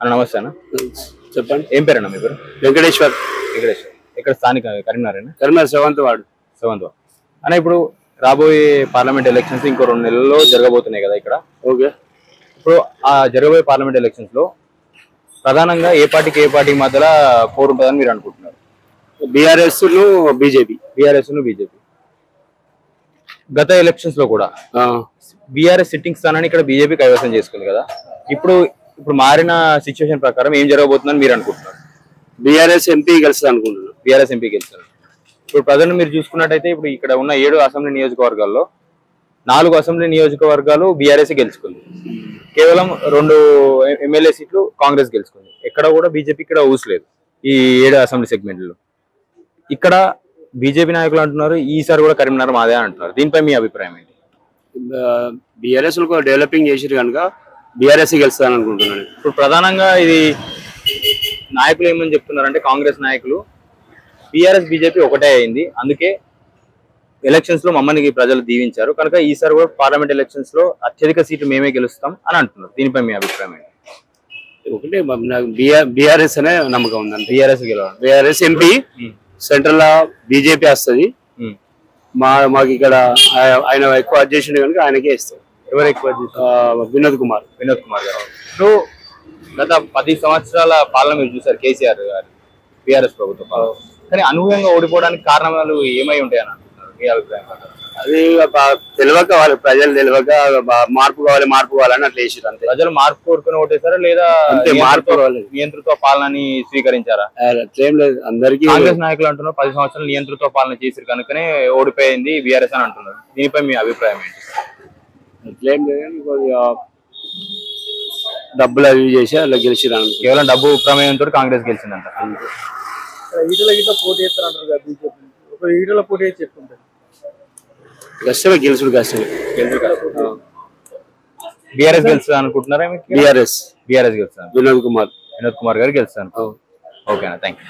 అన్న నమస్తే అన్న. చెప్పండి. ఏం పేరన్నా మీ పేరు? వెంకటేశ్వర్. వెంకటేశ్వర్. ఇక్కడ స్థానిక కరీంనగర్. Karimnagar 7th ward. అన్న ఇప్పుడు రాబోయే పార్లమెంట్ ఎలక్షన్స్ ఇంకో 2 నెలల్లో జరగబోతున్నాయి కదా ఇక్కడ. ఓకే. ఇప్పుడు ఆ జరగబోయే పార్లమెంట్ ఎలక్షన్స్ లో ప్రధానంగా ఏ పార్టీ మధ్యలో పోరు ఉంటుందని మీరు అనుకుంటున్నారు? బీఆర్ఎస్ ను బీజేపీ. గత ఎలక్షన్స్ లో కూడా బీఆర్ఎస్ సిట్టింగ్ స్థానాన్ని ఇక్కడ బీజేపీ కైవసం చేసుకుంది కదా. ఇప్పుడు మారిన సిచ్యువేషన్ ప్రకారం ఏం జరగబోతుందని మీరు అనుకుంటున్నారు? బీఆర్ఎస్ ఎంపీ గెలుస్తుంది అనుకుంటున్నారు. బీఆర్ఎస్ ఎంపీ గెలుస్తారు. ఇప్పుడు ప్రజలు మీరు చూసుకున్నట్టయితే ఇప్పుడు ఇక్కడ ఉన్న 7 అసెంబ్లీ నియోజకవర్గాల్లో 4 అసెంబ్లీ నియోజకవర్గాలు బీఆర్ఎస్ గెలుచుకుంది. కేవలం 2 ఎమ్మెల్యే సీట్లు కాంగ్రెస్ గెలుచుకుంది. ఎక్కడ కూడా బీజేపీ ఇక్కడ ఊసలేదు ఈ 7 అసెంబ్లీ సెగ్మెంట్లో. ఇక్కడ బీజేపీ నాయకులు అంటున్నారు ఈసారి కూడా కరీంనగర్ మాదే అంటున్నారు. దీనిపై మీ అభిప్రాయం ఏంటి? బీఆర్ఎస్ డెవలపింగ్ చేసిరు కనుక బీఆర్ఎస్ గెలుస్తాను అనుకుంటున్నాను. ఇప్పుడు ప్రధానంగా ఇది నాయకులు ఏమని చెప్తున్నారంటే కాంగ్రెస్ నాయకులు బీఆర్ఎస్ బీజేపీ ఒకటే అయింది, అందుకే ఎలక్షన్స్ లో మమ్మల్ని ప్రజలు దీవించారు కనుక ఈసారి కూడా పార్లమెంట్ ఎలక్షన్స్ లో అత్యధిక సీట్లు మేమే గెలుస్తాం అని అంటున్నారు. దీనిపై మీ అభిప్రాయం ఏంటి? ఒకటే బీఆర్ఎస్ అనే నమ్మకం ఉందండి. బీఆర్ఎస్ ఎంపీ సెంట్రల్ లో బీజేపీ వస్తుంది. మాకు ఇక్కడ ఆయన ఎక్కువ అడ్జెషన్ కనుక ఆయనకే ఇస్తాం. ఎవరు ఎక్కువ? వినోద్ కుమార్ గారు. ఇప్పుడు గత 10 సంవత్సరాల పాలన మీరు చూసారు కేసీఆర్ గారు బీఆర్ఎస్ ప్రభుత్వం. కానీ అనూహ్యంగా ఓడిపోవడానికి కారణాలు ఏమై ఉంటాయని అంటున్నారు మీ అభిప్రాయం? అది తెలియక వాళ్ళు ప్రజలు తెలియక మార్పు కావాలని అట్లా వేసారు అంతే. ప్రజలు మార్పు కోరుకుని ఓటేశారా లేదా నియంతృత్వ పాలనని స్వీకరించారా? అట్లేం లేదు. అందరికీ కాంగ్రెస్ నాయకులు అంటున్నారు 10 సంవత్సరాలు నియంతృత్వ పాలన చేశారు కనుకనే ఓడిపోయింది బీఆర్ఎస్ అని అంటున్నారు. దీనిపై మీ అభిప్రాయం ఏంటి? అట్లేం లేదు. కొద్దిగా డబ్బులు అవి చేసి అలా గెలిచిరా. కేవలం డబ్బు ప్రమేయంతో కాంగ్రెస్ గెలిచిందంట. ఈటల పోటీ చేస్తారంటారు కదా బీజేపీ. ఒక ఈటల పోటీ చేసి చెప్పుకుంటారు. కష్టమే గెలుచుడు కష్టమే. బీఆర్ఎస్ గెలుస్తుంది అనుకుంటున్నారా? బీఆర్ఎస్ గెలుస్తారు. వినోద్ కుమార్ గారు గెలుస్తారు. ఓకేనా, థ్యాంక్ యూ.